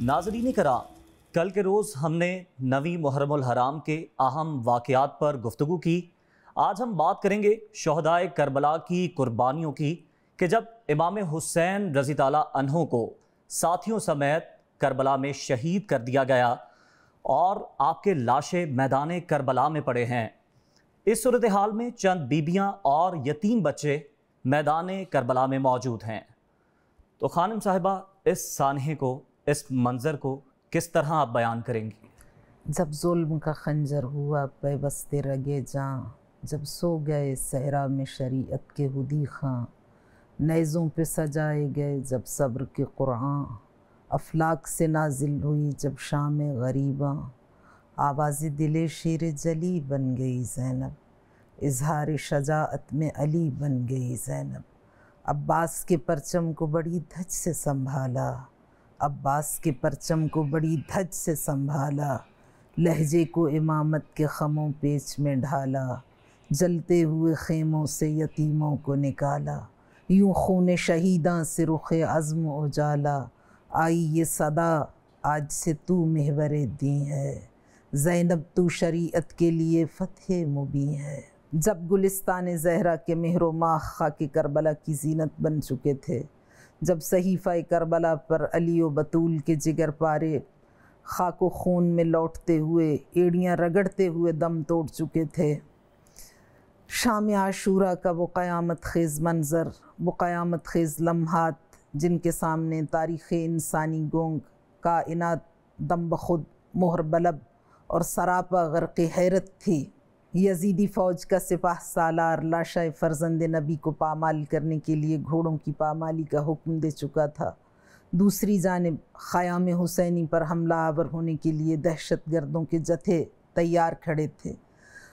ناظرین کرام، کل کے روز ہم نے 9 محرم الحرام کے اہم واقعات پر گفتگو کی۔ آج ہم بات کریں گے شہدائے کربلا کی قربانیوں کی کہ جب امام حسین رضی تعالیٰ عنہ کو ساتھیوں سمیت کربلا میں شہید کر دیا گیا اور آپ کے لاشیں میدان کربلا میں پڑے ہیں۔ اس صورتحال میں چند بیبیاں اور یتیم بچے میدان کربلا میں موجود ہیں۔ تو خانم صاحبہ، اس سانحے کو، اس منظر کو کس طرح آپ بیان کریں گی؟ جب ظلم کا خنجر ہوا پیوست رگے جاں، جب سو گئے صحرا میں شریعت کے ہدی خاں، نیزوں پہ سجائے گئے جب صبر کے قرآن، افلاک سے نازل ہوئی جب شام غریباں، آواز دل شیر جلی بن گئی زینب، اظہار شجاعت میں علی بن گئی زینب، عباس کے پرچم کو بڑی دھج سے سنبھالا، عباس کے پرچم کو بڑی دھج سے سنبھالا، لہجے کو امامت کے خموں پیچ میں ڈھالا، جلتے ہوئے خیموں سے یتیموں کو نکالا، یوں خون شہیداں سے رخ عزم اجالا، آئی یہ صدا آج سے تو محور دین ہے، زینب تو شریعت کے لیے فتح مبین ہے۔ جب گلستان زہرا کے مہر و ماہ خاک کربلا کی زینت بن چکے تھے، جب صحیفہ کربلا پر علی و بطول کے جگر پارے خاک و خون میں لوٹتے ہوئے، ایڑیاں رگڑتے ہوئے دم توڑ چکے تھے، شام عاشورہ کا وہ قیامت خیز منظر، وہ قیامت خیز لمحات جن کے سامنے تاریخ انسانی گونگ، کائنات دم بخود مہر بلب اور سراپا غرق حیرت تھی۔ یزیدی فوج کا سپاہ سالار لاشائے فرزند نبی کو پامال کرنے کے لیے گھوڑوں کی پامالی کا حکم دے چکا تھا۔ دوسری جانب خیام حسینی پر حملہ آور ہونے کے لیے دہشت گردوں کے جتھے تیار کھڑے تھے۔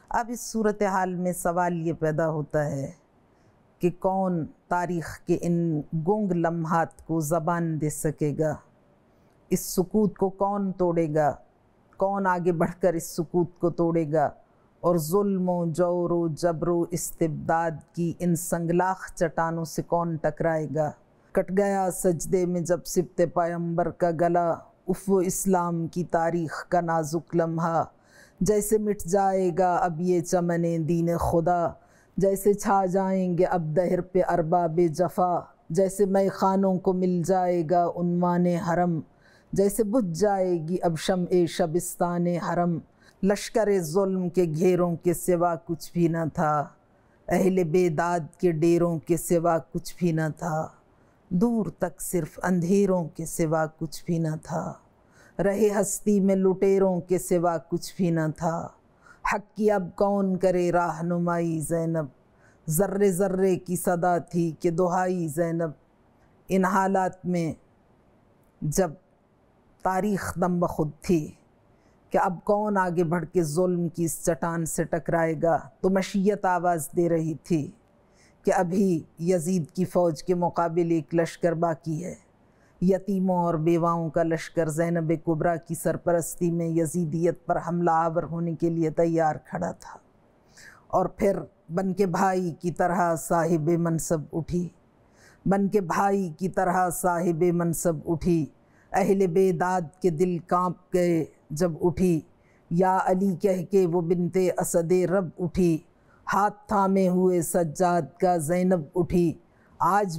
اب اس صورتحال میں سوال یہ پیدا ہوتا ہے کہ کون تاریخ کے ان گونگ لمحات کو زبان دے سکے گا؟ اس سکوت کو کون توڑے گا؟ کون آگے بڑھ کر اس سکوت کو توڑے گا اور ظلم و جور و جبر و استبداد کی ان سنگلاخ چٹانوں سے کون ٹکرائے گا؟ کٹ گیا سجدے میں جب سبت پیمبر کا گلا، اف و اسلام کی تاریخ کا نازک لمحہ، جیسے مٹ جائے گا اب یہ چمن دین خدا، جیسے چھا جائیں گے اب دہر پہ ارباب جفا، جیسے مے خانوں کو مل جائے گا عنوان حرم، جیسے بجھ جائے گی اب شمع شبستان حرم، لشکر ظلم کے گھیروں کے سوا کچھ بھی نہ تھا، اہل بیداد کے ڈیروں کے سوا کچھ بھی نہ تھا، دور تک صرف اندھیروں کے سوا کچھ بھی نہ تھا، رہے ہستی میں لٹیروں کے سوا کچھ بھی نہ تھا، حق کی اب کون کرے راہنمائی زینب، ذرے ذرے کی صدا تھی کہ دہائی زینب۔ ان حالات میں جب تاریخ دم بخود تھی کہ اب کون آگے بڑھ کے ظلم کی اس چٹان سے ٹکرائے گا، تو مشیت آواز دے رہی تھی کہ ابھی یزید کی فوج کے مقابل ایک لشکر باقی ہے، یتیموں اور بیواؤں کا لشکر زینب کبریٰ کی سرپرستی میں یزیدیت پر حملہ آور ہونے کے لیے تیار کھڑا تھا، اور پھر بن کے بھائی کی طرح صاحب منصب اٹھی، بن کے بھائی کی طرح صاحب منصب اٹھی، اہل بیداد کے دل کانپ گئے جب اٹھی، یا علی کہہ کے وہ بنت اسد رب اٹھی، ہاتھ تھامے ہوئے سجاد کا زینب اٹھی، آج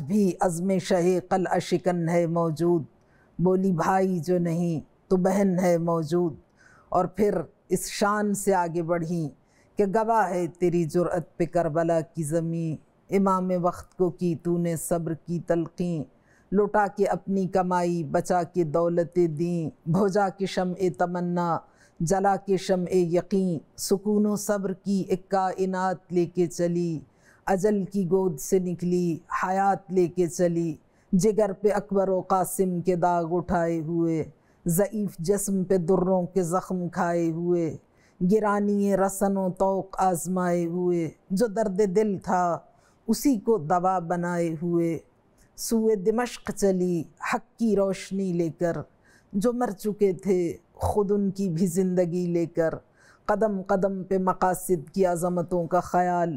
بھی عزم شہ قلعہ شکن ہے موجود، بولی بھائی جو نہیں تو بہن ہے موجود، اور پھر اس شان سے آگے بڑھی کہ گواہ ہے تیری جرأت پہ کربلا کی زمین، امام وقت کو کی تو نے صبر کی تلقین، لوٹا کے اپنی کمائی بچا کے دولت دین، بھوجا کے شمع تمنا جلا کے شمع یقین، سکون و صبر کی ایک کائنات لے کے چلی، اجل کی گود سے نکلی حیات لے کے چلی، جگر پہ اکبر و قاسم کے داغ اٹھائے ہوئے، ضعیف جسم پہ دروں کے زخم کھائے ہوئے، گرانی رسن و توق آزمائے ہوئے، جو درد دل تھا اسی کو دوا بنائے ہوئے، سوئے دمشق چلی حق کی روشنی لے کر، جو مر چکے تھے خود ان کی بھی زندگی لے کر، قدم قدم پہ مقاصد کی عظمتوں کا خیال،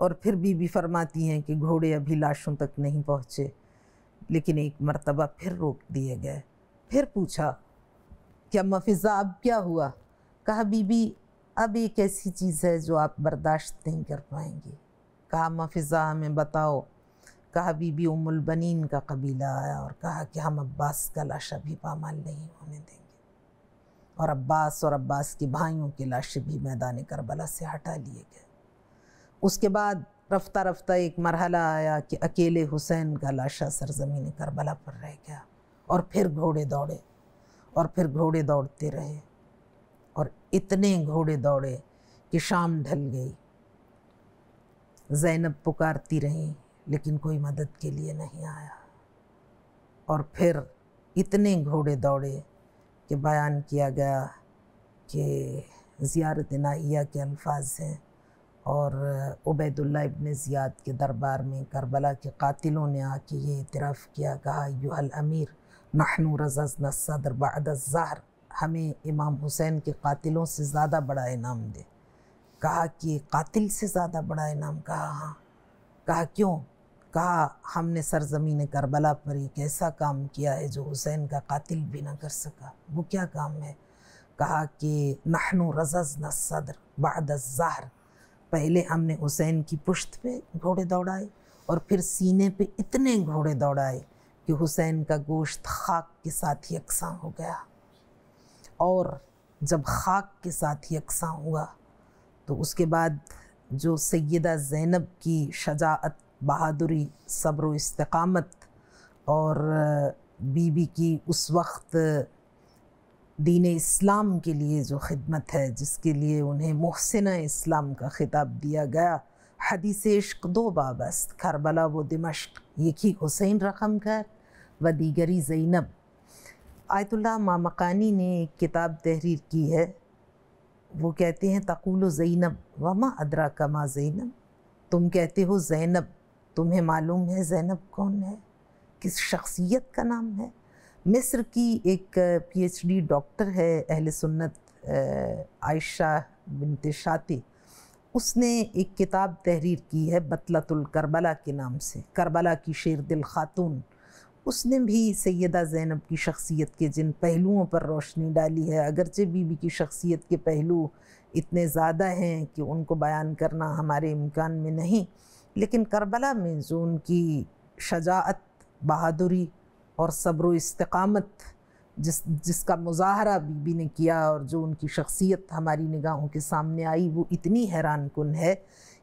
اور پھر بھی فرماتی ہیں کہ گھوڑے ابھی لاشوں تک نہیں پہنچے، لیکن ایک مرتبہ پھر روک دیے گئے۔ پھر پوچھا کہ اما فضا اب کیا ہوا؟ کہا بی بی اب ایک ایسی چیز ہے جو آپ برداشت نہیں کر پائیں گی۔ کہا اما فضا ہمیں بتاؤ۔ کہا بی بی ام البنین کا قبیلہ آیا اور کہا کہ ہم عباس کا لاشا بھی پامال نہیں ہونے دیں گے، اور عباس کے بھائیوں کے لاشیں بھی میدان کربلا سے ہٹا لیے گئے۔ اس کے بعد رفتہ رفتہ ایک مرحلہ آیا کہ اکیلے حسین کا لاشا سرزمین کربلا پر رہ گیا، اور پھر گھوڑے دوڑے، اور پھر گھوڑے دوڑتے رہے، اور اتنے گھوڑے دوڑے کہ شام ڈھل گئی۔ زینب پکارتی رہیں لیکن کوئی مدد کے لیے نہیں آیا، اور پھر اتنے گھوڑے دوڑے کہ بیان کیا گیا کہ زیارت ناہیہ کے الفاظ ہیں، اور عبید اللہ ابن زیاد کے دربار میں کربلا کے قاتلوں نے آ کے یہ اعتراف کیا، کہا ایھا الامیر نحن رززنا الصدر بعد الظہر، ہمیں امام حسین کے قاتلوں سے زیادہ بڑا انعام دے۔ کہا کہ قاتل سے زیادہ بڑا انعام؟ کہا ہاں۔ کہا کیوں؟ کہا ہم نے سرزمین کربلا پر ایک ایسا کام کیا ہے جو حسین کا قاتل بھی نہ کر سکا۔ وہ کیا کام ہے؟ کہا کہ نحن رززنا الصدر بعد الظہر، پہلے ہم نے حسین کی پشت پہ گھوڑے دوڑائے، اور پھر سینے پہ اتنے گھوڑے دوڑائے کہ حسین کا گوشت خاک کے ساتھ یکساں ہو گیا۔ اور جب خاک کے ساتھ یکساں ہوا تو اس کے بعد جو سیدہ زینب کی شجاعت، بہادری، صبر و استقامت، اور بی بی کی اس وقت دین اسلام کے لیے جو خدمت ہے، جس کے لیے انہیں محسنہ اسلام کا خطاب دیا گیا۔ حدیث عشق دو باب است، کربلا و دمشق، یکی حسین رقم کر و دیگری زینب۔ آیت اللہ مامقانی نے ایک کتاب تحریر کی ہے، وہ کہتے ہیں تقول زینب وما ادراک ما زینب، تم کہتے ہو زینب، تمہیں معلوم ہے زینب کون ہے، کس شخصیت کا نام ہے؟ مصر کی ایک پی ایچ ڈی ڈاکٹر ہے اہل سنت، عائشہ بنت شاطی، اس نے ایک کتاب تحریر کی ہے بطلۃ الکربلا کے نام سے، کربلا کی شیر دل خاتون۔ اس نے بھی سیدہ زینب کی شخصیت کے جن پہلوؤں پر روشنی ڈالی ہے، اگرچہ بی بی کی شخصیت کے پہلو اتنے زیادہ ہیں کہ ان کو بیان کرنا ہمارے امکان میں نہیں، لیکن کربلا میں جو ان کی شجاعت، بہادری اور صبر و استقامت جس کا مظاہرہ بی بی نے کیا، اور جو ان کی شخصیت ہماری نگاہوں کے سامنے آئی، وہ اتنی حیران کن ہے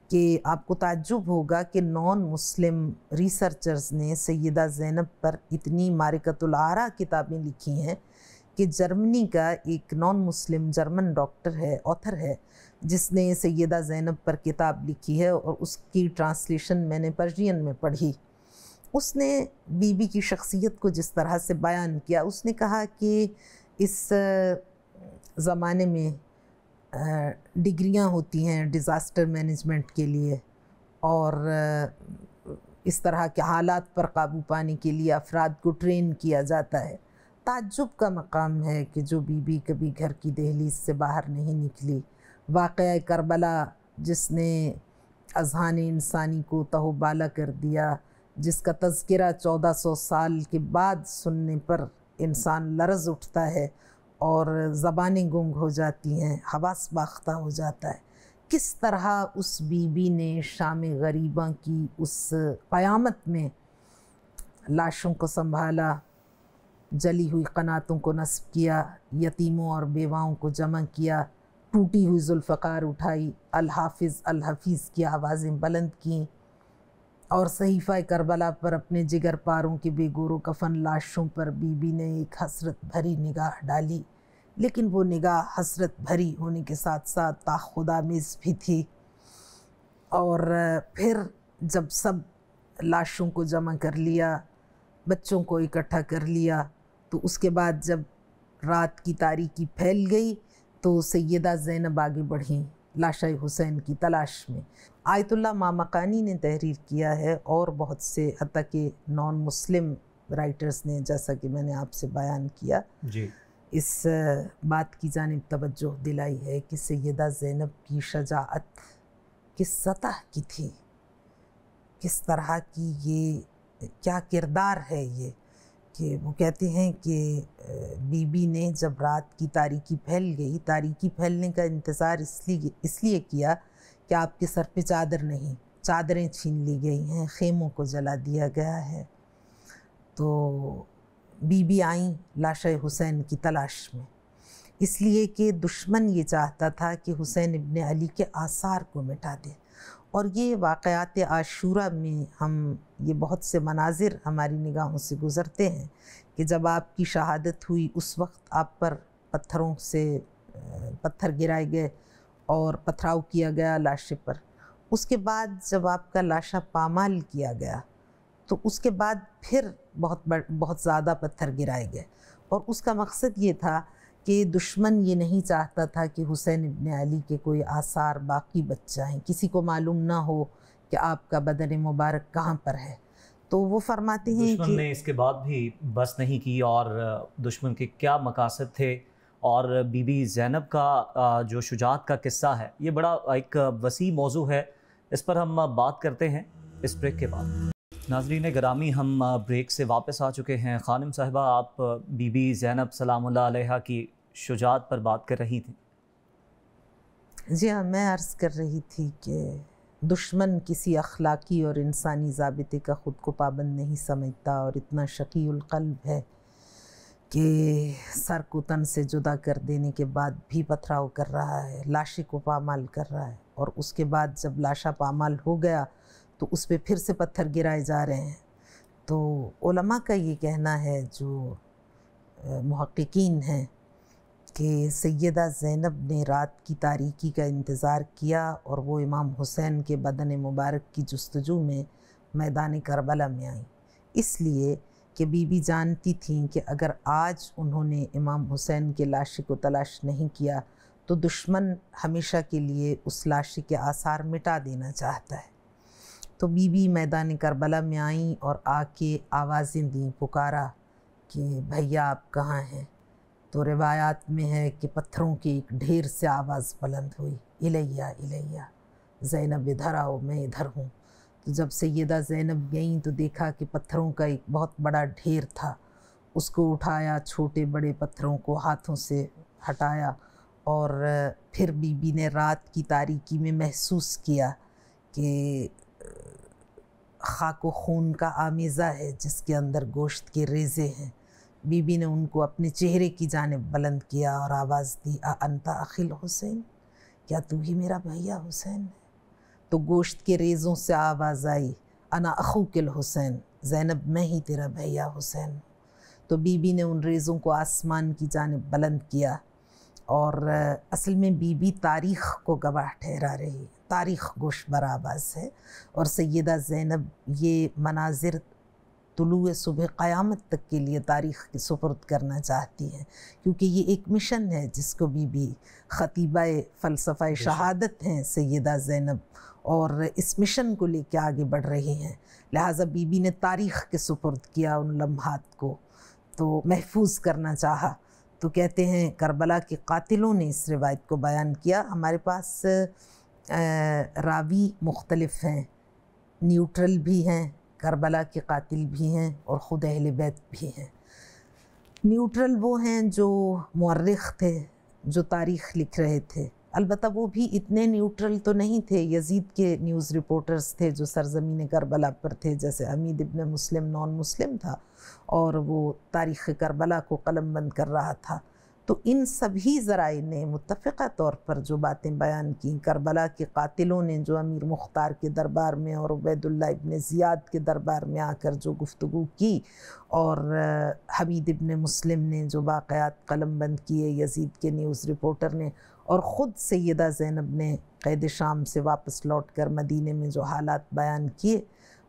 کہ آپ کو تعجب ہوگا کہ نان مسلم ریسرچرز نے سیدہ زینب پر اتنی معرکۃ الآراء کتابیں لکھی ہیں کہ جرمنی کا ایک نان مسلم جرمن ڈاکٹر ہے، آتھر ہے، جس نے سیدہ زینب پر کتاب لکھی ہے، اور اس کی ٹرانسلیشن میں نے پرشین میں پڑھی۔ اس نے بی بی کی شخصیت کو جس طرح سے بیان کیا، اس نے کہا کہ اس زمانے میں ڈگریاں ہوتی ہیں ڈیزاسٹر مینجمنٹ کے لیے، اور اس طرح کے حالات پر قابو پانے کے لیے افراد کو ٹرین کیا جاتا ہے۔ تعجب کا مقام ہے کہ جو بی بی کبھی گھر کی دہلیز سے باہر نہیں نکلی، واقعہ کربلا جس نے اذہان انسانی کو تہو بالا کر دیا، جس کا تذکرہ 1400 سال کے بعد سننے پر انسان لرز اٹھتا ہے اور زبانیں گنگ ہو جاتی ہیں، حواس باختہ ہو جاتا ہے، کس طرح اس بی بی نے شام غریباں کی اس قیامت میں لاشوں کو سنبھالا، جلی ہوئی قناتوں کو نصب کیا، یتیموں اور بیواؤں کو جمع کیا، ٹوٹی ہوئی ذوالفقار اٹھائی، الحافظ الحفیظ کی آوازیں بلند کیں، اور صحیفہ کربلا پر اپنے جگر پاروں کے بے گور و کفن لاشوں پر بی بی نے ایک حسرت بھری نگاہ ڈالی، لیکن وہ نگاہ حسرت بھری ہونے کے ساتھ ساتھ تاخدآمیز بھی تھی۔ اور پھر جب سب لاشوں کو جمع کر لیا، بچوں کو اکٹھا کر لیا، تو اس کے بعد جب رات کی تاریکی پھیل گئی تو سیدہ زینب آگے بڑھیں لاشہ حسین کی تلاش میں۔ آیت اللہ مامقانی نے تحریر کیا ہے، اور بہت سے حتیٰ کہ نان مسلم رائٹرز نے، جیسا کہ میں نے آپ سے بیان کیا، جی اس بات کی جانب توجہ دلائی ہے کہ سیدہ زینب کی شجاعت کس سطح کی تھی۔ کس طرح کی یہ کیا کردار ہے یہ، کہ وہ کہتے ہیں کہ بی بی نے جب رات کی تاریکی پھیل گئی، تاریکی پھیلنے کا انتظار اس لیے کیا کہ آپ کے سر پہ چادر نہیں، چادریں چھین لی گئی ہیں، خیموں کو جلا دیا گیا ہے۔ تو بی بی آئیں لاشِ حسین کی تلاش میں، اس لیے کہ دشمن یہ چاہتا تھا کہ حسین ابن علی کے آثار کو مٹا دے۔ اور یہ واقعات عاشورہ میں ہم یہ بہت سے مناظر ہماری نگاہوں سے گزرتے ہیں کہ جب آپ کی شہادت ہوئی اس وقت آپ پر پتھروں سے پتھر گرائے گئے اور پتھراؤ کیا گیا لاشے پر۔ اس کے بعد جب آپ کا لاشا پامال کیا گیا تو اس کے بعد پھر بہت زیادہ پتھر گرائے گئے، اور اس کا مقصد یہ تھا کہ دشمن یہ نہیں چاہتا تھا کہ حسین ابن علی کے کوئی آثار باقی بچ جائیں، کسی کو معلوم نہ ہو کہ آپ کا بدن مبارک کہاں پر ہے۔ تو وہ فرماتے ہیں دشمن نے اس کے بعد بھی بس نہیں کی، اور دشمن کے کیا مقاصد تھے، اور بی بی زینب کا جو شجاعت کا قصہ ہے یہ بڑا ایک وسیع موضوع ہے، اس پر ہم بات کرتے ہیں اس بریک کے بعد۔ ناظرین گرامی، ہم بریک سے واپس آ چکے ہیں۔ خانم صاحبہ، آپ بی بی زینب سلام اللہ علیہا کی شجاعت پر بات کر رہی تھیں۔ جی ہاں، میں عرض کر رہی تھی کہ دشمن کسی اخلاقی اور انسانی ضابطے کا خود کو پابند نہیں سمجھتا، اور اتنا شقی القلب ہے کہ سر کو تن سے جدا کر دینے کے بعد بھی پتھراؤ کر رہا ہے، لاشے کو پامال کر رہا ہے، اور اس کے بعد جب لاشا پامال ہو گیا تو اس پہ پھر سے پتھر گرائے جا رہے ہیں۔ تو علماء کا یہ کہنا ہے، جو محققین ہیں، کہ سیدہ زینب نے رات کی تاریکی کا انتظار کیا اور وہ امام حسین کے بدن مبارک کی جستجو میں میدان کربلا میں آئیں، اس لیے کہ بی بی جانتی تھیں کہ اگر آج انہوں نے امام حسین کے لاشے کو تلاش نہیں کیا تو دشمن ہمیشہ کے لیے اس لاشے کے آثار مٹا دینا چاہتا ہے۔ تو بی بی میدان کربلا میں آئیں اور آ کے آوازیں دیں، پکارا کہ بھیا آپ کہاں ہیں؟ تو روایات میں ہے کہ پتھروں کے ایک ڈھیر سے آواز بلند ہوئی، الیہ الیہ، زینب ادھر آؤ، میں ادھر ہوں۔ تو جب سیدہ زینب گئیں تو دیکھا کہ پتھروں کا ایک بہت بڑا ڈھیر تھا، اس کو اٹھایا، چھوٹے بڑے پتھروں کو ہاتھوں سے ہٹایا، اور پھر بی بی نے رات کی تاریکی میں محسوس کیا کہ خاک و خون کا آمیزہ ہے جس کے اندر گوشت کے ریزے ہیں۔ بی بی نے ان کو اپنے چہرے کی جانب بلند کیا اور آواز دی، انت اخی الحسین، کیا تو ہی میرا بھیا حسین ہے؟ تو گوشت کے ریزوں سے آواز آئی، انا اخوک الحسین، زینب میں ہی تیرا بھیا حسین۔ تو بی بی نے ان ریزوں کو آسمان کی جانب بلند کیا، اور اصل میں بی بی تاریخ کو گواہ ٹھہرا رہی، تاریخ گوش بر آواز ہے، اور سیدہ زینب یہ مناظر طلوع صبح قیامت تک کے لیے تاریخ کے سپرد کرنا چاہتی ہیں، کیونکہ یہ ایک مشن ہے جس کو بی بی خطیبہ فلسفہ شہادت ہیں سیدہ زینب، اور اس مشن کو لے کے آگے بڑھ رہی ہیں، لہٰذا بی بی نے تاریخ کے سپرد کیا ان لمحات کو، تو محفوظ کرنا چاہا۔ تو کہتے ہیں کربلا کے قاتلوں نے اس روایت کو بیان کیا۔ ہمارے پاس راوی مختلف ہیں، نیوٹرل بھی ہیں، کربلا کے قاتل بھی ہیں، اور خود اہل بیت بھی ہیں۔ نیوٹرل وہ ہیں جو مورخ تھے، جو تاریخ لکھ رہے تھے، البتہ وہ بھی اتنے نیوٹرل تو نہیں تھے، یزید کے نیوز رپورٹرز تھے جو سرزمین کربلا پر تھے، جیسے حمید ابن مسلم نان مسلم تھا اور وہ تاریخ کربلا کو قلم بند کر رہا تھا۔ تو ان سبھی ذرائع نے متفقہ طور پر جو باتیں بیان کیں، کربلا کے قاتلوں نے جو امیر مختار کے دربار میں اور عبید اللہ ابن زیاد کے دربار میں آ کر جو گفتگو کی، اور حمید ابن مسلم نے جو واقعات قلم بند کیے یزید کے نیوز رپورٹر نے، اور خود سیدہ زینب نے قید شام سے واپس لوٹ کر مدینے میں جو حالات بیان کیے،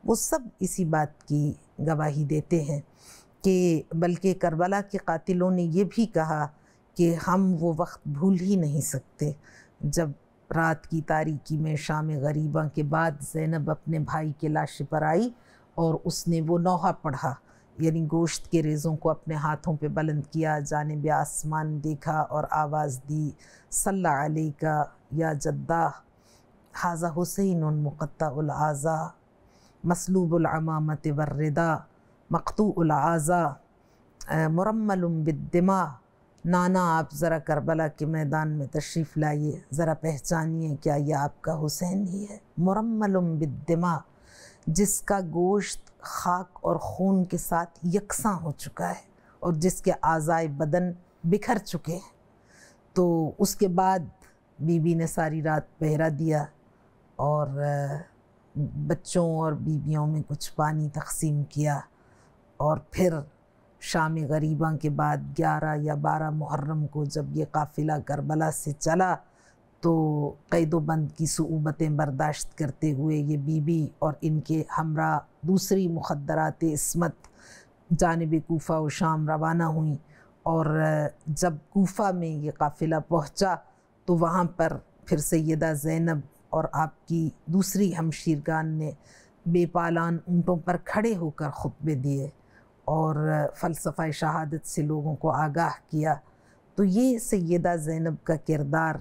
وہ سب اسی بات کی گواہی دیتے ہیں کہ بلکہ کربلا کے قاتلوں نے یہ بھی کہا کہ ہم وہ وقت بھول ہی نہیں سکتے جب رات کی تاریکی میں شام غریباں کے بعد زینب اپنے بھائی کے لاشے پر آئی اور اس نے وہ نوحہ پڑھا، یعنی گوشت کے ریزوں کو اپنے ہاتھوں پہ بلند کیا، جانب آسمان دیکھا اور آواز دی، صلی علیکہ یا جدہ، ھذا حسین مقطع الاعضاء، مسلوب العمامت والردا مقطوع الاعضاء مرمل بالدماء۔ نانا آپ ذرا کربلا کے میدان میں تشریف لائیے، ذرا پہچانیے کیا یہ آپ کا حسین ہی ہے؟ مرمل بالدماء، جس کا گوشت خاک اور خون کے ساتھ یکساں ہو چکا ہے اور جس کے اعضائے بدن بکھر چکے ہیں۔ تو اس کے بعد بی بی نے ساری رات پہرا دیا اور بچوں اور بیویوں میں کچھ پانی تقسیم کیا، اور پھر شام غریباں کے بعد 11 یا 12 محرم کو جب یہ قافلہ کربلا سے چلا تو قید و بند کی صعوبتیں برداشت کرتے ہوئے یہ بی بی اور ان کے ہمراہ دوسری مخدرات عصمت جانب کوفہ و شام روانہ ہوئیں، اور جب کوفہ میں یہ قافلہ پہنچا تو وہاں پر پھر سیدہ زینب اور آپ کی دوسری ہمشیرگان نے بے پالان اونٹوں پر کھڑے ہو کر خطبے دیے اور فلسفہ شہادت سے لوگوں کو آگاہ کیا۔ تو یہ سیدہ زینب کا کردار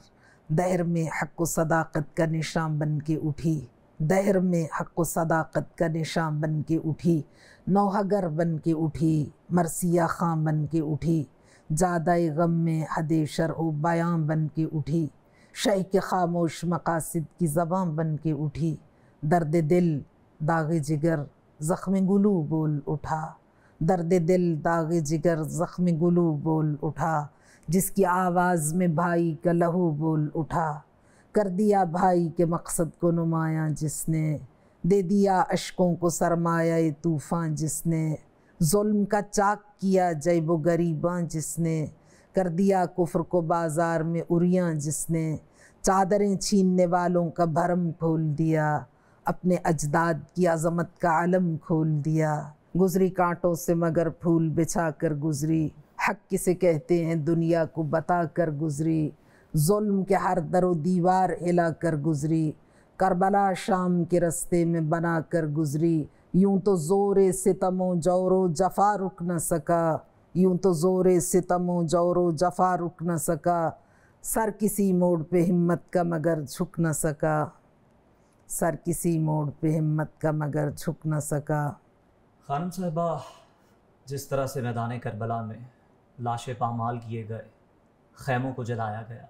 دہر میں حق و صداقت کا نشان بن کے اٹھی، دہر میں حق و صداقت کا نشان بن کے اٹھی، نوحگر بن کے اٹھی، مرثیہ خاں بن کے اٹھی، جادہ غم میں حد شرح و بیاں بن کے اٹھی، شہ کے خاموش مقاصد کی زباں بن کے اٹھی، درد دل داغ جگر زخم گلو بول اٹھا، درد دل داغ جگر زخم گلو بول اٹھا، جس کی آواز میں بھائی کا لہو بول اٹھا، کر دیا بھائی کے مقصد کو نمایاں جس نے، دے دیا اشکوں کو سرمایہ طوفان جس نے، ظلم کا چاک کیا جیب و گریباں جس نے، کر دیا کفر کو بازار میں عریاں جس نے، چادریں چھیننے والوں کا بھرم کھول دیا، اپنے اجداد کی عظمت کا علم کھول دیا، گزری کانٹوں سے مگر پھول بچھا کر گزری، حق کسے کہتے ہیں دنیا کو بتا کر گزری، ظلم کے ہر در و دیوار ہلا کر گزری، کربلا شام کے رستے میں بنا کر گزری، یوں تو زور ستم و جور و جفا رک نہ سکا، یوں تو زور ستم و جور و جفا رک نہ سکا، سر کسی موڑ پہ ہمت کا مگر جھک نہ سکا، سر کسی موڑ پہ ہمت کا مگر جھک نہ سکا۔ خانم صاحبہ، جس طرح سے میدان کربلا میں لاشیں پامال کیے گئے، خیموں کو جلایا گیا،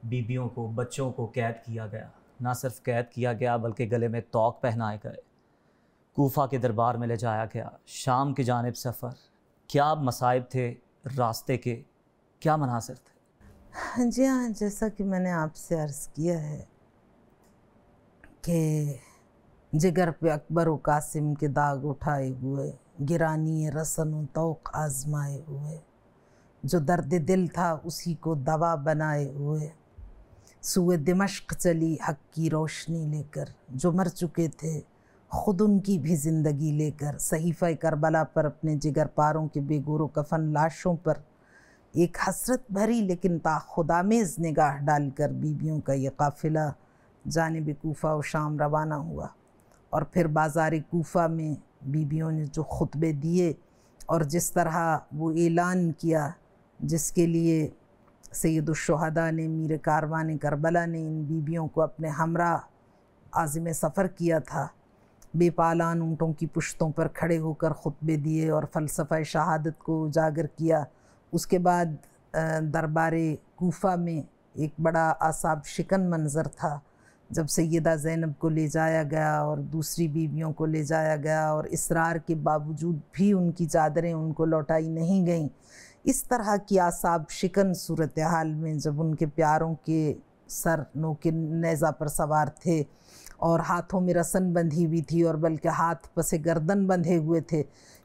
بیویوں کو بچوں کو قید کیا گیا، نہ صرف قید کیا گیا بلکہ گلے میں طوق پہنائے گئے، کوفہ کے دربار میں لے جایا گیا، شام کی جانب سفر، کیا مصائب تھے راستے کے، کیا مناظر تھے؟ جی ہاں، جیسا کہ میں نے آپ سے عرض کیا ہے کہ جگر پہ اکبر و قاسم کے داغ اٹھائے ہوئے، گرانی رسن و توق آزمائے ہوئے، جو درد دل تھا اسی کو دوا بنائے ہوئے، سوئے دمشق چلی حق کی روشنی لے کر، جو مر چکے تھے خود ان کی بھی زندگی لے کر، صحیفہ کربلا پر اپنے جگر پاروں کے بے گور و کفن لاشوں پر ایک حسرت بھری لیکن تاخدآمیز نگاہ ڈال کر بیویوں کا یہ قافلہ جانب کوفہ و شام روانہ ہوا، اور پھر بازار کوفہ میں بیویوں نے جو خطبے دیے اور جس طرح وہ اعلان کیا جس کے لیے سید الشہداء نے، میر کاروان کربلا نے ان بیویوں کو اپنے ہمراہ عازم سفر کیا تھا، بے پالان اونٹوں کی پشتوں پر کھڑے ہو کر خطبے دیے اور فلسفہ شہادت کو اجاگر کیا۔ اس کے بعد دربار کوفہ میں ایک بڑا اعصاب شکن منظر تھا جب سیدہ زینب کو لے جایا گیا اور دوسری بیویوں کو لے جایا گیا، اور اصرار کے باوجود بھی ان کی چادریں ان کو لوٹائی نہیں گئیں۔ اس طرح کی اعصاب شکن صورتحال میں جب ان کے پیاروں کے سر نوک نیزہ پر سوار تھے اور ہاتھوں میں رسن بندھی ہوئی تھی اور بلکہ ہاتھ پس گردن بندھے ہوئے تھے،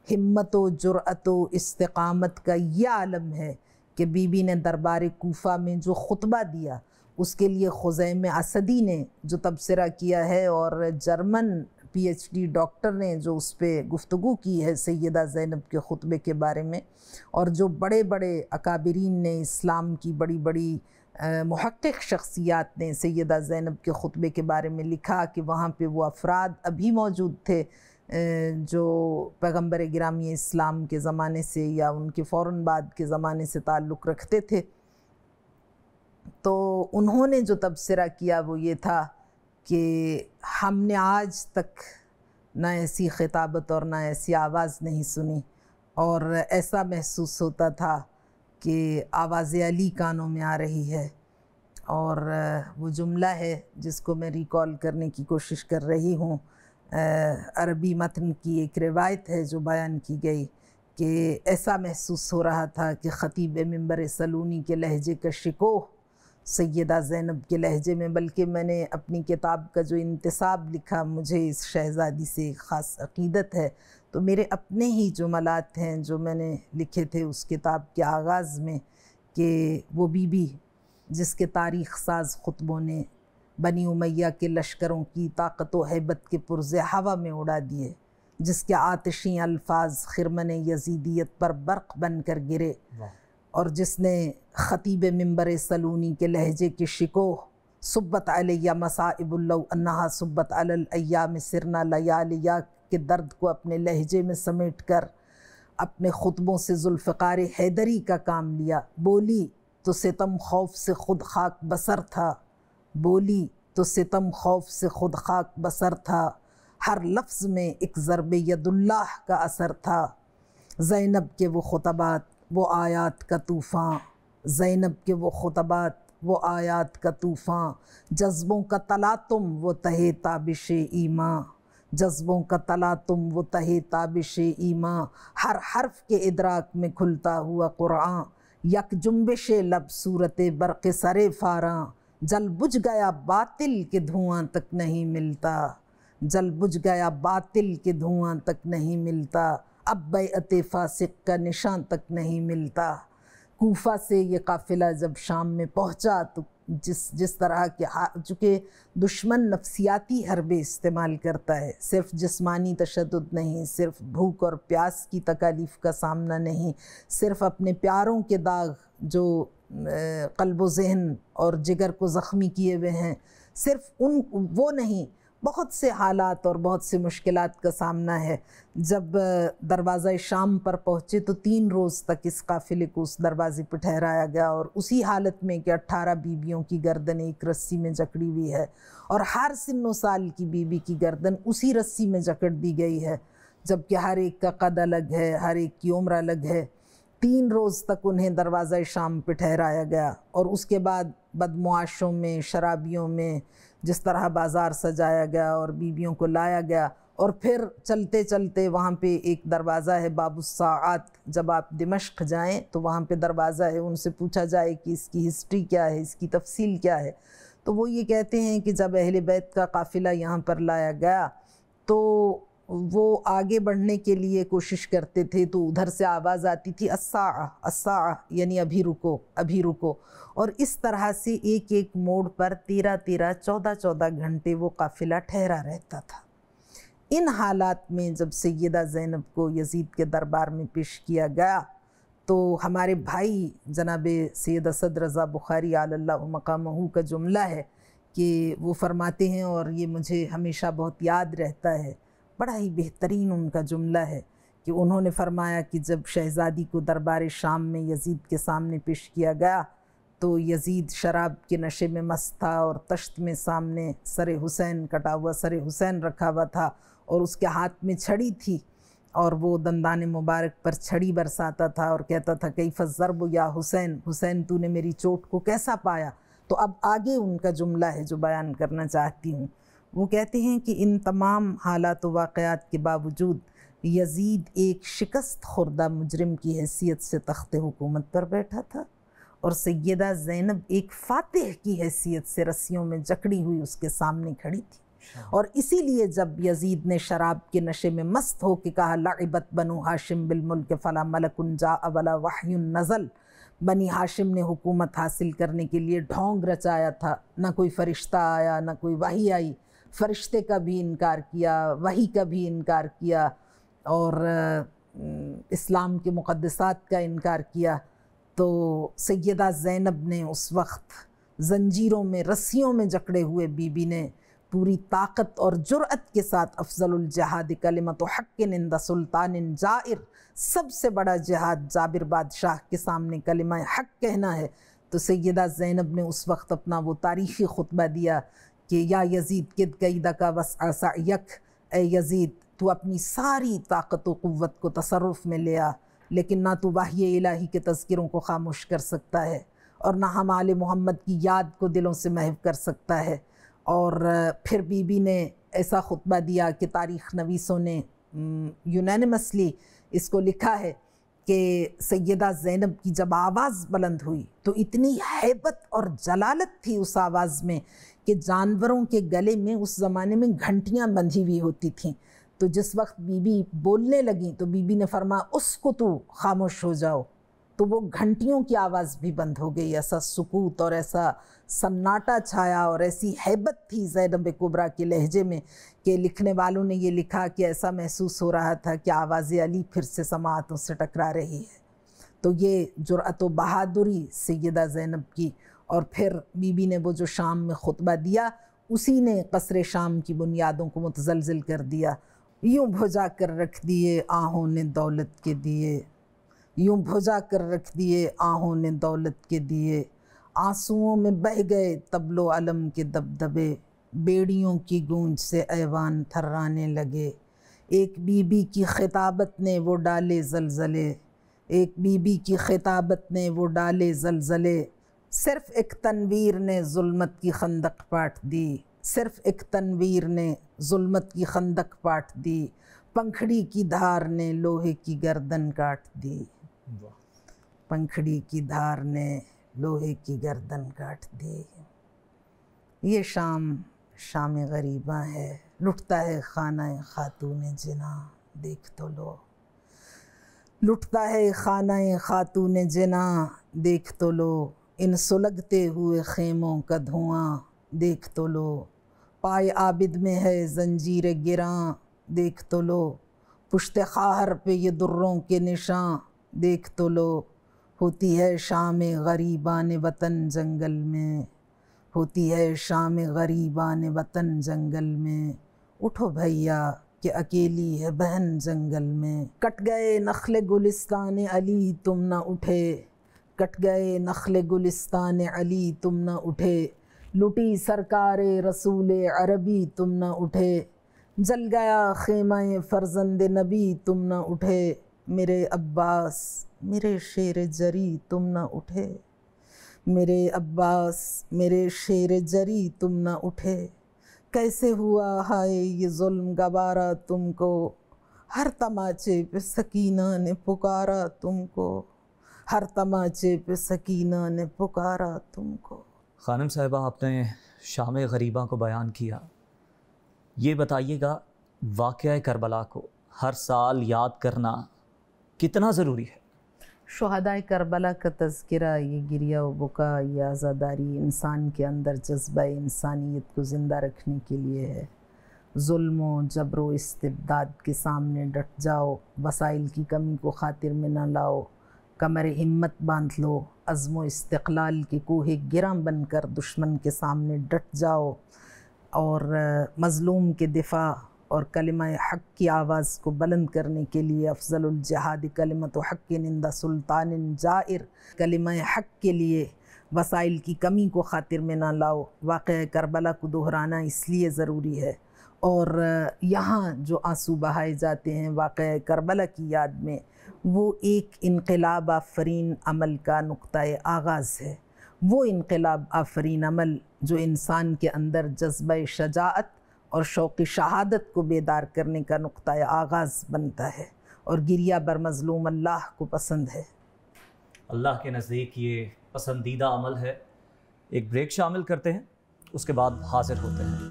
ہمت و جرأت و استقامت کا یہ عالم ہے کہ بی بی نے دربار کوفہ میں جو خطبہ دیا اس کے لیے خزیم اسدی نے جو تبصرہ کیا ہے اور German P H D doctor نے جو اس پہ گفتگو کی ہے سیدہ زینب کے خطبے کے بارے میں، اور جو بڑے بڑے اکابرین نے، اسلام کی بڑی بڑی محقق شخصیات نے سیدہ زینب کے خطبے کے بارے میں لکھا کہ وہاں پہ وہ افراد ابھی موجود تھے جو پیغمبر گرامی اسلام کے زمانے سے یا ان کے فوراً بعد کے زمانے سے تعلق رکھتے تھے۔ تو انہوں نے جو تبصرہ کیا وہ یہ تھا کہ ہم نے آج تک نہ ایسی خطابت اور نہ ایسی آواز نہیں سنی، اور ایسا محسوس ہوتا تھا کہ آواز علی کانوں میں آ رہی ہے۔ اور وہ جملہ ہے جس کو میں ریکال کرنے کی کوشش کر رہی ہوں، عربی متن کی ایک روایت ہے جو بیان کی گئی کہ ایسا محسوس ہو رہا تھا کہ خطیب منبر سلونی کے لہجے کا شکوہ سیدہ زینب کے لہجے میں، بلکہ میں نے اپنی کتاب کا جو انتساب لکھا، مجھے اس شہزادی سے خاص عقیدت ہے، تو میرے اپنے ہی جملات ہیں جو میں نے لکھے تھے اس کتاب کے آغاز میں، کہ وہ بی بی جس کے تاریخ ساز خطبوں نے بنی امیہ کے لشکروں کی طاقت و ہیبت کے پرزے ہوا میں اڑا دیے، جس کے آتشیں الفاظ خرمن یزیدیت پر برق بن کر گرے، اور جس نے خطیب منبر سلونی کے لہجے کے شکوہ صبت علیہ مصائب لو انہا صبت علی الایام سرنا لیالیا کے درد کو اپنے لہجے میں سمیٹ کر اپنے خطبوں سے ذوالفقار حیدری کا کام لیا۔ بولی تو ستم خوف سے خود خاک بسر تھا، بولی تو ستم خوف سے خود خاک بسر تھا، ہر لفظ میں ایک ضرب ید اللہ کا اثر تھا۔ زینب کے وہ خطبات وہ آیات کا طوفاں، زینب کے وہ خطبات وہ آیات کا طوفاں، جذبوں کا تلاطم وہ تہے تابش ایماں، جذبوں کا تلاطم وہ تہے تابش ایماں، ہر حرف کے ادراک میں کھلتا ہوا قرآن، یک جنبش لب صورت برق سر فاراں، جل بجھ گیا باطل کے دھواں تک نہیں ملتا، جل بجھ گیا باطل کے دھواں تک نہیں ملتا، اب بیعت فاسق کا نشان تک نہیں ملتا۔ کوفہ سے یہ قافلہ جب شام میں پہنچا تو جس طرح کے، چونکہ دشمن نفسیاتی حربے استعمال کرتا ہے، صرف جسمانی تشدد نہیں، صرف بھوک اور پیاس کی تکالیف کا سامنا نہیں، صرف اپنے پیاروں کے داغ جو قلب و ذہن اور جگر کو زخمی کیے ہوئے ہیں، صرف وہ نہیں، بہت سے حالات اور بہت سے مشکلات کا سامنا ہے۔ جب دروازہ شام پر پہنچے تو 3 روز تک اس قافلے کو اس دروازے پہ ٹھہرایا گیا، اور اسی حالت میں کہ 18 بیویوں کی گردن ایک رسی میں جکڑی ہوئی ہے، اور ہر سن و سال کی بیوی کی گردن اسی رسی میں جکڑ دی گئی ہے، جبکہ ہر ایک کا قد الگ ہے، ہر ایک کی عمر الگ ہے۔ 3 روز تک انہیں دروازہ شام پہ ٹھہرایا گیا، اور اس کے بعد بدمعاشوں میں، شرابیوں میں جس طرح بازار سجایا گیا اور بیویوں کو لایا گیا، اور پھر چلتے چلتے وہاں پہ ایک دروازہ ہے باب الساعات، جب آپ دمشق جائیں تو وہاں پہ دروازہ ہے، ان سے پوچھا جائے کہ اس کی ہسٹری کیا ہے، اس کی تفصیل کیا ہے، تو وہ یہ کہتے ہیں کہ جب اہل بیت کا قافلہ یہاں پر لایا گیا تو وہ آگے بڑھنے کے لیے کوشش کرتے تھے تو ادھر سے آواز آتی تھی الساعہ الساعہ، یعنی ابھی رکو ابھی رکو، اور اس طرح سے ایک ایک موڑ پر 13 14 گھنٹے وہ قافلہ ٹھہرا رہتا تھا۔ ان حالات میں جب سیدہ زینب کو یزید کے دربار میں پیش کیا گیا تو ہمارے بھائی جناب سید اسد رضا بخاری علی اللہ مقامہ کا جملہ ہے کہ وہ فرماتے ہیں، اور یہ مجھے ہمیشہ بہت یاد رہتا ہے، بڑا ہی بہترین ان کا جملہ ہے کہ انہوں نے فرمایا کہ جب شہزادی کو دربار شام میں یزید کے سامنے پیش کیا گیا تو یزید شراب کے نشے میں مست تھا، اور تشت میں سامنے سر حسین، کٹا ہوا سر حسین رکھا ہوا تھا، اور اس کے ہاتھ میں چھڑی تھی، اور وہ دندان مبارک پر چھڑی برساتا تھا اور کہتا تھا کیف الضرب یا حسین، حسین تو نے میری چوٹ کو کیسا پایا۔ تو اب آگے ان کا جملہ ہے جو بیان کرنا چاہتی ہوں۔ وہ کہتے ہیں کہ ان تمام حالات و واقعات کے باوجود یزید ایک شکست خوردہ مجرم کی حیثیت سے تخت حکومت پر بیٹھا تھا، اور سیدہ زینب ایک فاتح کی حیثیت سے رسیوں میں جکڑی ہوئی اس کے سامنے کھڑی تھی، اور اسی لیے جب یزید نے شراب کے نشے میں مست ہو کے کہا لعبت بنو ہاشم بالملک فلا ملک جاء ولا وحی نزل، بنی ہاشم نے حکومت حاصل کرنے کے لیے ڈھونگ رچایا تھا، نہ کوئی فرشتہ آیا نہ کوئی وحی آئی، فرشتے کا بھی انکار کیا، وحی کا بھی انکار کیا، اور اسلام کے مقدسات کا انکار کیا، تو سیدہ زینب نے اس وقت زنجیروں میں رسیوں میں جکڑے ہوئے بی بی نے پوری طاقت اور جرأت کے ساتھ افضل الجہاد کلمۃ حق عند سلطان جائر، سب سے بڑا جہاد جابر بادشاہ کے سامنے کلمہ حق کہنا ہے، تو سیدہ زینب نے اس وقت اپنا وہ تاریخی خطبہ دیا کہ یا یزید کد کیدک وسع سعیک، اے یزید تو اپنی ساری طاقت و قوت کو تصرف میں لے آ، لیکن نہ تو وحی الہی کے تذکروں کو خاموش کر سکتا ہے اور نہ ہم آل محمد کی یاد کو دلوں سے محو کر سکتا ہے۔ اور پھر بی بی نے ایسا خطبہ دیا کہ تاریخ نویسوں نے یونینمسلی اس کو لکھا ہے کہ سیدہ زینب کی جب آواز بلند ہوئی تو اتنی ہیبت اور جلالت تھی اس آواز میں کہ جانوروں کے گلے میں اس زمانے میں گھنٹیاں بندھی ہوئی ہوتی تھیں۔ تو جس وقت بی بی بولنے لگیں تو بی بی نے فرمایا اس کو تو خاموش ہو جاؤ، تو وہ گھنٹیوں کی آواز بھی بند ہو گئی۔ ایسا سکوت اور ایسا سناٹا چھایا اور ایسی ہیبت تھی زینب کبریٰ کے لہجے میں کہ لکھنے والوں نے یہ لکھا کہ ایسا محسوس ہو رہا تھا کہ آواز علی پھر سے سماعتوں سے ٹکرا رہی ہے۔ تو یہ جرأت و بہادری سیدہ زینب کی۔ اور پھر بی بی نے وہ جو شام میں خطبہ دیا اسی نے قصر شام کی بنیادوں کو متزلزل کر دیا۔ یوں بھجا کر رکھ دیے آہوں نے دولت کے دیے، یوں بھجا کر رکھ دیے آہوں نے دولت کے دیے، آنسوؤں میں بہہ گئے طبل و علم کے دبدبے، بیڑیوں کی گونج سے ایوان تھرانے لگے، ایک بی بی کی خطابت نے وہ ڈالے زلزلے، ایک بی بی کی خطابت نے وہ ڈالے زلزلے، صرف ایک تنویر نے ظلمت کی خندق پاٹ دی، صرف ایک تنویر نے ظلمت کی خندق پاٹ دی، پنکھڑی کی دھار نے لوہے کی گردن کاٹ دی، پنکھڑی کی دھار نے لوہے کی گردن کاٹ دی۔ یہ شام شام غریباں ہے، لٹتا ہے خانہ خاتون جناں دیکھ تو لو، لٹتا ہے خانہ خاتون جناں دیکھ تو لو، ان سلگتے ہوئے خیموں کا دھواں دیکھ تو لو، پائے عابد میں ہے زنجیر گراں دیکھ تو لو، پشت خواہر پہ یہ دروں کے نشاں دیکھ تو لو، ہوتی ہے شام غریبان وطن جنگل میں، ہوتی ہے شام غریبان وطن جنگل میں، اٹھو بھیا کہ اکیلی ہے بہن جنگل میں، کٹ گئے نخل گلستان علی تم نہ اٹھے، کٹ گئے نخل گلستان علی تم نہ اٹھے، لٹی سرکار رسول عربی تم نہ اٹھے، جل گیا خیمہ فرزند نبی تم نہ اٹھے، میرے عباس میرے شیر جری تم نہ اٹھے، میرے عباس میرے شیر جری تم نہ اٹھے، کیسے ہوا ہائے یہ ظلم گوارا تم کو، ہر تماچے پہ سکینہ نے پکارا تم کو، ہر تماچے پہ سکینہ نے پکارا تم کو۔ خانم صاحبہ آپ نے شام غریباں کو بیان کیا، یہ بتائیے گا واقعہ کربلا کو ہر سال یاد کرنا کتنا ضروری ہے؟ شہداء کربلا کا تذکرہ، یہ گریہ و بکا، یہ عزاداری انسان کے اندر جذبہ انسانیت کو زندہ رکھنے کے لیے ہے۔ ظلم و جبر و استبداد کے سامنے ڈٹ جاؤ، وسائل کی کمی کو خاطر میں نہ لاؤ، کمر ہمت باندھ لو، عزم و استقلال کے کوہ گراں بن کر دشمن کے سامنے ڈٹ جاؤ، اور مظلوم کے دفاع اور کلمہ حق کی آواز کو بلند کرنے کے لیے افضل الجہاد کلمۃ حق عند سلطان جائر، کلمہ حق کے لیے وسائل کی کمی کو خاطر میں نہ لاؤ۔ واقعہ کربلا کو دہرانا اس لیے ضروری ہے، اور یہاں جو آنسو بہائے جاتے ہیں واقعہ کربلا کی یاد میں، وہ ایک انقلاب آفرین عمل کا نقطۂ آغاز ہے، وہ انقلاب آفرین عمل جو انسان کے اندر جذبہ شجاعت اور شوق شہادت کو بیدار کرنے کا نقطۂ آغاز بنتا ہے، اور گریہ بر مظلوم اللہ کو پسند ہے، اللہ کے نزدیک یہ پسندیدہ عمل ہے۔ ایک بریک شامل کرتے ہیں، اس کے بعد حاضر ہوتے ہیں۔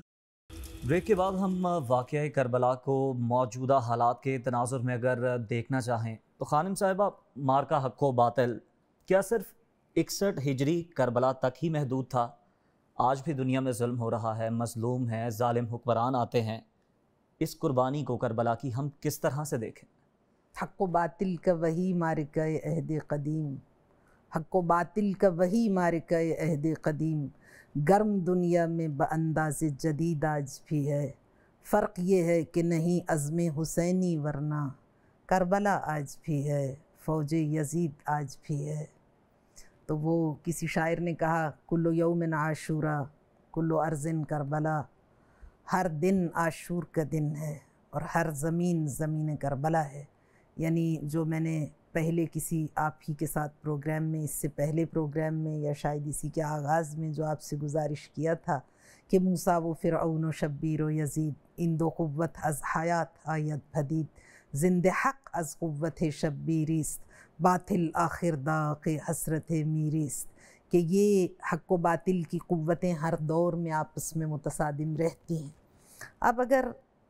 بریک کے بعد ہم واقعہ کربلا کو موجودہ حالات کے تناظر میں اگر دیکھنا چاہیں تو خانم صاحبہ، مارکہ حق و باطل کیا صرف 61 ہجری کربلا تک ہی محدود تھا؟ آج بھی دنیا میں ظلم ہو رہا ہے، مظلوم ہیں، ظالم حکمران آتے ہیں۔ اس قربانی کو کربلا کی ہم کس طرح سے دیکھیں؟ حق و باطل کا وہی مارکہ عہد قدیم، حق و باطل کا وہی مارکہ عہد قدیم، گرم دنیا میں بانداز جدید آج بھی ہے، فرق یہ ہے کہ نہیں عزم حسینی ورنہ کربلا آج بھی ہے، فوج یزید آج بھی ہے۔ تو وہ کسی شاعر نے کہا کل یوم عاشورا کل ارض کربلا، ہر دن عاشور کا دن ہے اور ہر زمین زمین کربلا ہے. یعنی جو میں نے پہلے کسی آپ ہی کے ساتھ پروگرام میں، اس سے پہلے پروگرام میں یا شاید اسی کے آغاز میں جو آپ سے گزارش کیا تھا کہ موسیٰ و فرعون و شبیر و یزید، این دو قوت از حیات آید پدید، زند حق از قوت شبیریست، باطل آخر داغ حسرت میریست. کہ یہ حق و باطل کی قوتیں ہر دور میں آپس میں متصادم رہتی ہیں. اب اگر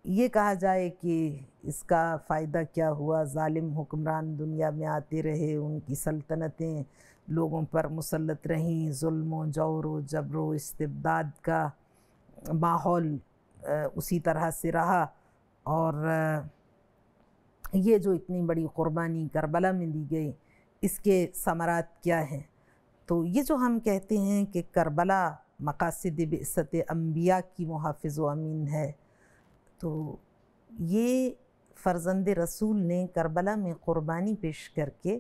یہ کہا جائے کہ اس کا فائدہ کیا ہوا، ظالم حکمران دنیا میں آتے رہے، ان کی سلطنتیں لوگوں پر مسلط رہیں، ظلم و جور و جبر و استبداد کا ماحول اسی طرح سے رہا، اور یہ جو اتنی بڑی قربانی کربلا میں دی گئی، اس کے ثمرات کیا ہیں؟ تو یہ جو ہم کہتے ہیں کہ کربلا مقاصد بعثت انبیاء کی محافظ و امین ہے، تو یہ فرزند رسول نے کربلا میں قربانی پیش کر کے،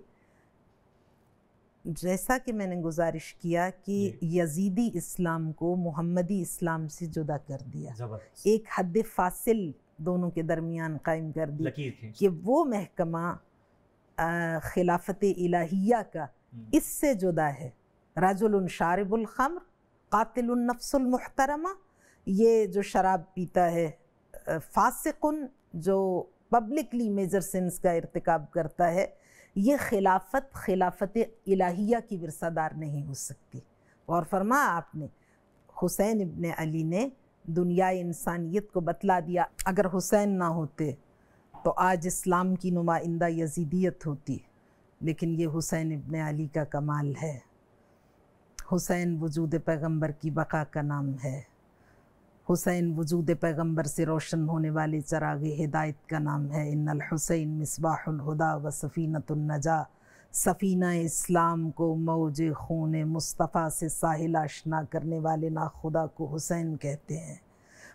جیسا کہ میں نے گزارش کیا کہ یزیدی اسلام کو محمدی اسلام سے جدا کر دیا، ایک حد فاصل دونوں کے درمیان قائم کر دی کہ وہ محکمہ خلافت الہیہ کا اس سے جدا ہے. رجل شارب الخمر قاتل النفس المحترمہ، یہ جو شراب پیتا ہے، فاسقن جو پبلکلی میجر سینس کا ارتکاب کرتا ہے، یہ خلافت الہیہ کی ورثہ دار نہیں ہو سکتی. اور فرمایا آپ نے حسین ابن علی نے دنیا انسانیت کو بتلا دیا، اگر حسین نہ ہوتے تو آج اسلام کی نمائندہ یزیدیت ہوتی، لیکن یہ حسین ابن علی کا کمال ہے. حسین وجود پیغمبر کی بقا کا نام ہے، حسین وجود پیغمبر سے روشن ہونے والے چراغ ہدایت کا نام ہے. ان الحسین مصباح الہدا و سفینۃ النجا، سفینہ اسلام کو موج خون مصطفیٰ سے ساحل آشنا کرنے والے ناخدا کو حسین کہتے ہیں.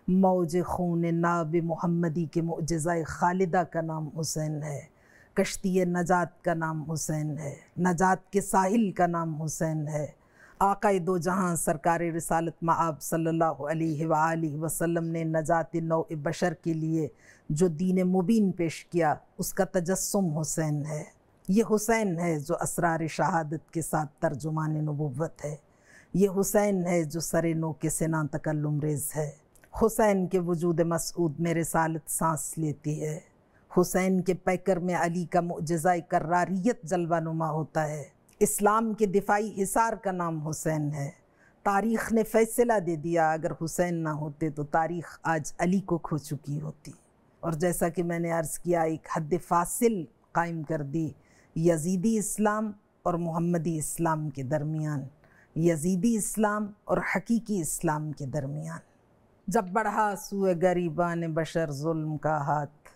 موج خون ناب محمدی کے معجزہ خالدہ کا نام حسین ہے، کشتی نجات کا نام حسین ہے، نجات کے ساحل کا نام حسین ہے. آقائے دو جہاں سرکار رسالت مآب صلی اللہ علیہ وآلہ وسلم نے نجات نوع بشر کے لیے جو دین مبین پیش کیا، اس کا تجسم حسین ہے. یہ حسین ہے جو اسرار شہادت کے ساتھ ترجمان نبوت ہے. یہ حسین ہے جو سر نو کے سنا تکلم ریز ہے. حسین کے وجود مسعود میں رسالت سانس لیتی ہے. حسین کے پیکر میں علی کا معجزہ کراریت جلوہ نما ہوتا ہے. اسلام کے دفاعی حصار کا نام حسین ہے. تاریخ نے فیصلہ دے دیا، اگر حسین نہ ہوتے تو تاریخ آج علی کو کھو چکی ہوتی. اور جیسا کہ میں نے عرض کیا، ایک حد فاصل قائم کر دی یزیدی اسلام اور محمدی اسلام کے درمیان، یزیدی اسلام اور حقیقی اسلام کے درمیان. جب بڑھا سوئے گریبان بشر ظلم کا ہاتھ،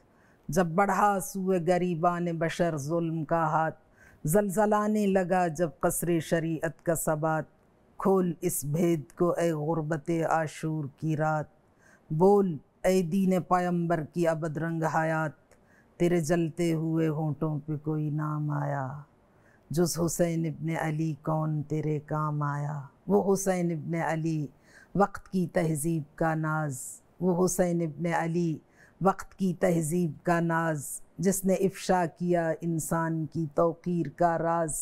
جب بڑھا سوئے گریبان بشر ظلم کا ہاتھ، زلزلانے لگا جب قصر شریعت کا ثبات. کھول اس بھید کو اے غربت عاشور کی رات، بول اے دین پیمبر کی ابد رنگ حیات. تیرے جلتے ہوئے ہونٹوں پہ کوئی نام آیا، جز حسین ابن علی کون تیرے کام آیا. وہ حسین ابن علی وقت کی تہذیب کا ناز، وہ حسین ابن علی وقت کی تہذیب کا ناز، جس نے افشا کیا انسان کی توقیر کا راز،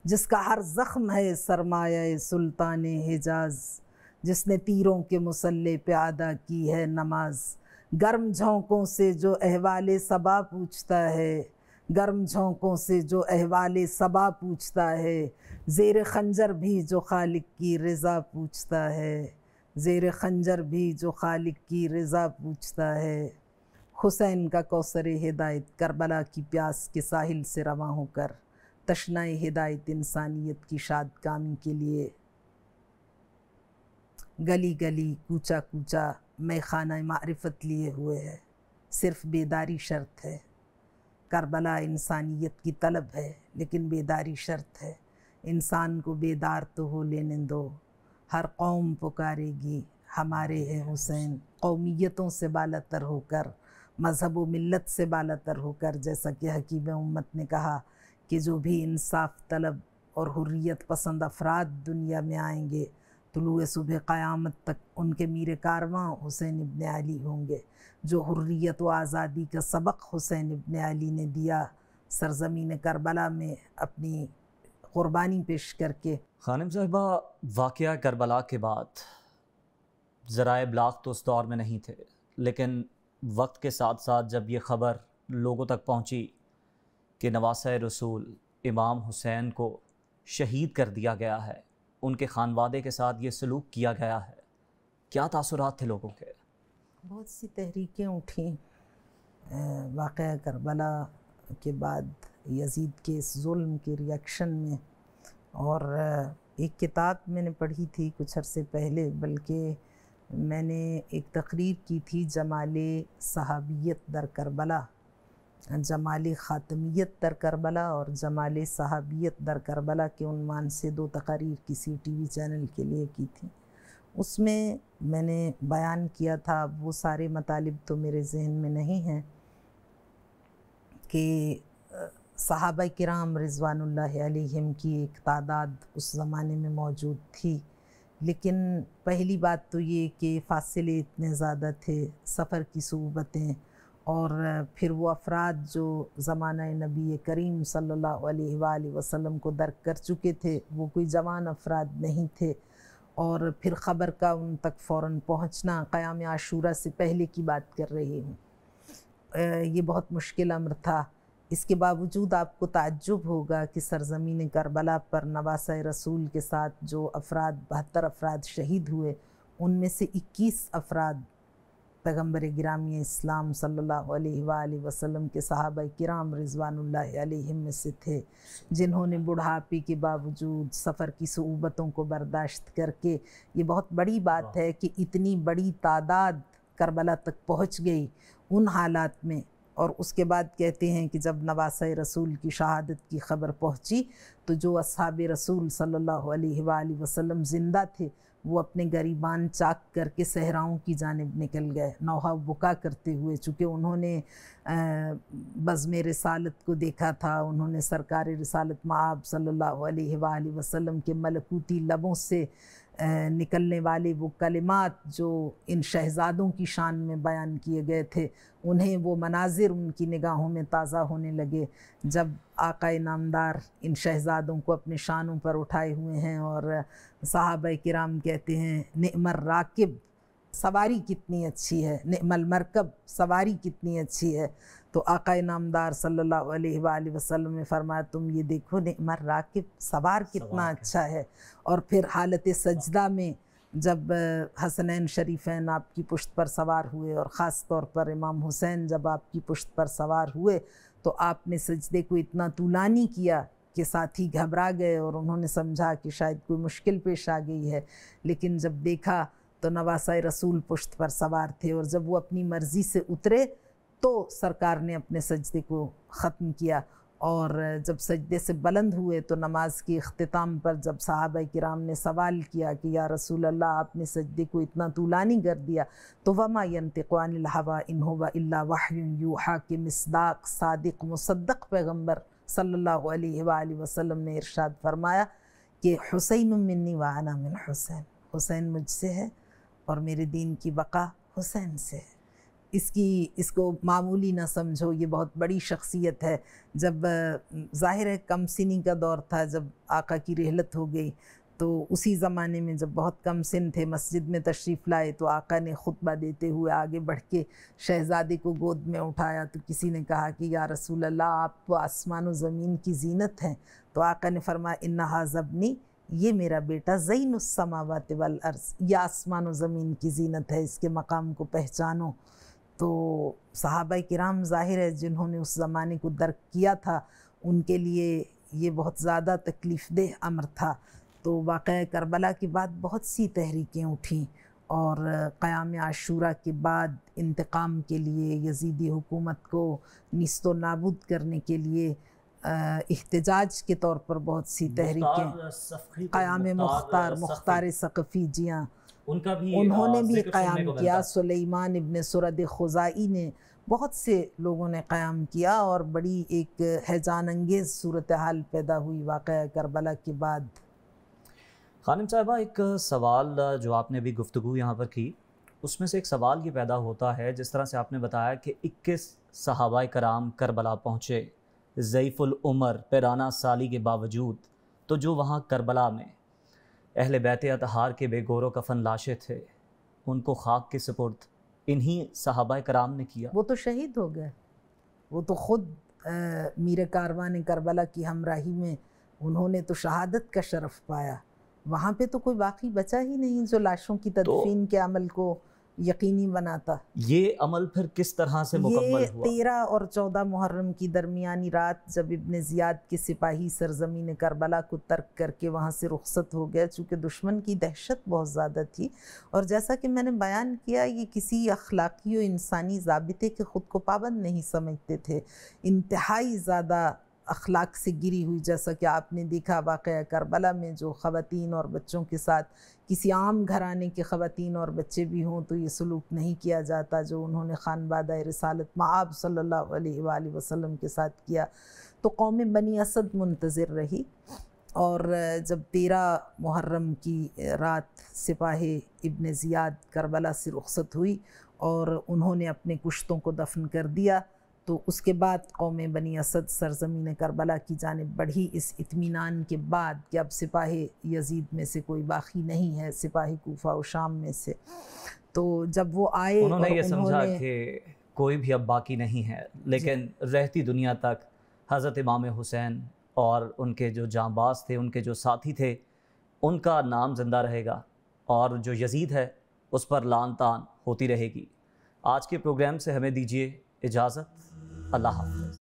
جس کا ہر زخم ہے سرمایہ سلطان حجاز، جس نے تیروں کے مسلح پہ ادا کی ہے نماز. گرم جھونکوں سے جو احوال صبا پوچھتا ہے، گرم جھونکوں سے جو احوال صبا پوچھتا ہے، زیر خنجر بھی جو خالق کی رضا پوچھتا ہے، زیر خنجر بھی جو خالق کی رضا پوچھتا ہے. حسین کا کوثر ہدایت کربلا کی پیاس کے ساحل سے رواں ہو کر تشنہ ہدایت انسانیت کی شاد کامی کے لیے گلی گلی کوچہ کوچہ میخانہ معرفت لیے ہوئے ہے. صرف بیداری شرط ہے. کربلا انسانیت کی طلب ہے، لیکن بیداری شرط ہے. انسان کو بیدار تو ہو لینے دو. ہر قوم پکارے گی ہمارے ہیں حسین، قومیتوں سے بالاتر ہو کر، مذہب و ملت سے بالاتر ہو کر. جیسا کہ حکیم امت نے کہا کہ جو بھی انصاف طلب اور حریت پسند افراد دنیا میں آئیں گے طلوع صبح قیامت تک ان کے میر کارواں حسین ابن علی ہوں گے۔ جو حریت و آزادی کا سبق حسین ابن علی نے دیا سرزمین کربلا میں اپنی قربانی پیش کر کے۔ خانم صاحبہ، واقعہ کربلا کے بعد ذرائع ابلاغ تو اس دور میں نہیں تھے، لیکن وقت کے ساتھ ساتھ جب یہ خبر لوگوں تک پہنچی کہ نواسہ رسول امام حسین کو شہید کر دیا گیا ہے، ان کے خانوادے کے ساتھ یہ سلوک کیا گیا ہے، کیا تاثرات تھے لوگوں کے؟ بہت سی تحریکیں اٹھیں واقعہ کربلا کے بعد یزید کے اس ظلم کے ریاکشن میں، اور ایک کتاب میں نے پڑھی تھی کچھ عرصے پہلے، بلکہ میں نے ایک تقریر کی تھی جمال صحابیت در کربلا، جمال خاتمیت در کربلا اور جمال صحابیت در کربلا کے عنوان سے 2 تقاریر کسی ٹی وی چینل کے لیے کی تھی۔ اس میں میں نے بیان کیا تھا، وہ سارے مطالب تو میرے ذہن میں نہیں ہیں، کہ صحابہ کرام رضوان اللہ علیہم کی ایک تعداد اس زمانے میں موجود تھی، لیکن پہلی بات تو یہ کہ فاصلے اتنے زیادہ تھے، سفر کی صعوبتیں، اور پھر وہ افراد جو زمانہ نبی کریم صلی اللہ علیہ وآلہ وسلم کو درک کر چکے تھے وہ کوئی جوان افراد نہیں تھے، اور پھر خبر کا ان تک فوراً پہنچنا، قیام عاشورہ سے پہلے کی بات کر رہی ہوں، یہ بہت مشکل امر تھا۔ اس کے باوجود آپ کو تعجب ہوگا کہ سرزمین کربلا پر نواسہ رسول کے ساتھ جو 72 افراد شہید ہوئے، ان میں سے 21 افراد پیغمبر گرامی اسلام صلی اللہ علیہ وآلہ وسلم کے صحابہ کرام رضوان اللہ علیہم میں سے تھے، جنہوں نے بڑھاپے کے باوجود سفر کی صعوبتوں کو برداشت کر کے، یہ بہت بڑی بات ہے کہ اتنی بڑی تعداد کربلا تک پہنچ گئی ان حالات میں، اور اس کے بعد کہتے ہیں کہ جب نواسہ رسول کی شہادت کی خبر پہنچی تو جو اصحاب رسول صلی اللہ علیہ وآلہ وسلم زندہ تھے وہ اپنے گریبان چاک کر کے صحراؤں کی جانب نکل گئے، نوحہ بکا کرتے ہوئے، چونکہ انہوں نے بزم رسالت کو دیکھا تھا، انہوں نے سرکار رسالت مآب صلی اللہ علیہ وآلہ وسلم کے ملکوتی لبوں سے نکلنے والے وہ کلمات جو ان شہزادوں کی شان میں بیان کیے گئے تھے، انہیں وہ مناظر ان کی نگاہوں میں تازہ ہونے لگے جب آقا نامدار ان شہزادوں کو اپنے شانوں پر اٹھائے ہوئے ہیں، اور صحابہ کرام کہتے ہیں نعم الراکب، سواری کتنی اچھی ہے، نعم المرکب، سواری کتنی اچھی ہے، تو آقا نامدار صلی اللہ علیہ وآلہ وسلم نے فرمایا تم یہ دیکھو نعم الراکب، سوار کتنا اچھا ہے۔ اور پھر حالت سجدہ میں جب حسنین شریفین آپ کی پشت پر سوار ہوئے، اور خاص طور پر امام حسین جب آپ کی پشت پر سوار ہوئے، تو آپ نے سجدے کو اتنا طولانی کیا کہ ساتھی گھبرا گئے اور انہوں نے سمجھا کہ شاید کوئی مشکل پیش آ گئی ہے، لیکن جب دیکھا تو نواسہ رسول پشت پر سوار تھے، اور جب وہ اپنی مرضی سے اترے تو سرکار نے اپنے سجدے کو ختم کیا، اور جب سجدے سے بلند ہوئے تو نماز کے اختتام پر جب صحابہ کرام نے سوال کیا کہ یا رسول اللہ آپ نے سجدے کو اتنا طولانی کر دیا، تو وما ینطق عن الہوی ان ھو الا وحی یوحی کے مصداق صادق مصدق پیغمبر صلی اللہ علیہ وآلہ وسلم نے ارشاد فرمایا کہ حسین منی وانا من حسین، حسین مجھ سے ہے اور میرے دین کی بقا حسین سے ہے۔ اس کو معمولی نہ سمجھو، یہ بہت بڑی شخصیت ہے۔ جب ظاہر ہے کم سنی کا دور تھا، جب آقا کی رحلت ہو گئی تو اسی زمانے میں جب بہت کم سن تھے مسجد میں تشریف لائے تو آقا نے خطبہ دیتے ہوئے آگے بڑھ کے شہزادے کو گود میں اٹھایا، تو کسی نے کہا کہ یا رسول اللہ آپ تو آسمان و زمین کی زینت ہیں، تو آقا نے فرمایا انہا ابنی، یہ میرا بیٹا زین السماوات والارض، یہ آسمان و زمین کی زینت ہے، اس کے مقام کو پہچانو۔ تو صحابہ کرام ظاہر ہے جنہوں نے اس زمانے کو درک کیا تھا ان کے لیے یہ بہت زیادہ تکلیف دہ امر تھا۔ تو واقعہ کربلا کے بعد بہت سی تحریکیں اٹھیں، اور قیام عاشورہ کے بعد انتقام کے لیے، یزیدی حکومت کو نیست و نابود کرنے کے لیے احتجاج کے طور پر بہت سی تحریکیں، قیام مختار ثقفی، جی ہاں، انہوں نے بھی قیام کیا، سلیمان ابن سرد خزائی نے، بہت سے لوگوں نے قیام کیا، اور بڑی ایک ہیجان انگیز صورتحال پیدا ہوئی واقعہ کربلا کے بعد۔ خانم صاحبہ، ایک سوال جو آپ نے ابھی گفتگو یہاں پر کی، اس میں سے ایک سوال یہ پیدا ہوتا ہے، جس طرح سے آپ نے بتایا کہ 21 صحابہ کرام کربلا پہنچے، ضعیف العمر پیرانہ سالی کے باوجود، تو جو وہاں کربلا میں اہل بیت اطہار کے بے گور و کفن لاشیں تھے، ان کو خاک کے سپرد انہی صحابہ کرام نے کیا۔ وہ تو شہید ہو گئے، وہ تو خود میر کاروان کربلا کی ہمراہی میں انہوں نے تو شہادت کا شرف پایا۔ وہاں پہ تو کوئی باقی بچا ہی نہیں جو لاشوں کی تدفین کے عمل کو یقینی بناتا۔ یہ عمل پھر کس طرح سے مکمل ہوا؟ 13 اور 14 محرم کی درمیانی رات جب ابن زیاد کے سپاہی سرزمین کربلا کو ترک کر کے وہاں سے رخصت ہو گیا، چونکہ دشمن کی دہشت بہت زیادہ تھی، اور جیسا کہ میں نے بیان کیا، یہ کسی اخلاقی و انسانی ضابطے کے خود کو پابند نہیں سمجھتے تھے، انتہائی زیادہ اخلاق سے گری ہوئی، جیسا کہ آپ نے دیکھا واقعہ کربلا میں جو خواتین اور بچوں کے ساتھ، کسی عام گھرانے کے خواتین اور بچے بھی ہوں تو یہ سلوک نہیں کیا جاتا جو انہوں نے خانوادہ رسالت مآب صلی اللہ علیہ وآلہ وسلم کے ساتھ کیا۔ تو قوم بنی اسد منتظر رہی، اور جب 13 محرم کی رات سپاہ ابن زیاد کربلا سے رخصت ہوئی اور انہوں نے اپنے کشتوں کو دفن کر دیا، تو اس کے بعد قوم بنی اسد سرزمین کربلا کی جانب بڑھی، اس اطمینان کے بعد کہ اب سپاہ یزید میں سے کوئی باقی نہیں ہے، سپاہ کوفہ و شام میں سے۔ تو جب وہ آئے، انہوں نے یہ سمجھا کہ کوئی بھی اب باقی نہیں ہے، لیکن رہتی دنیا تک حضرت امام حسین اور ان کے جو جانباز تھے، ان کے جو ساتھی تھے، ان کا نام زندہ رہے گا، اور جو یزید ہے اس پر لعن طعن ہوتی رہے گی۔ آج کے پروگرام سے ہمیں دیجیے اجازت، اللہ حافظ۔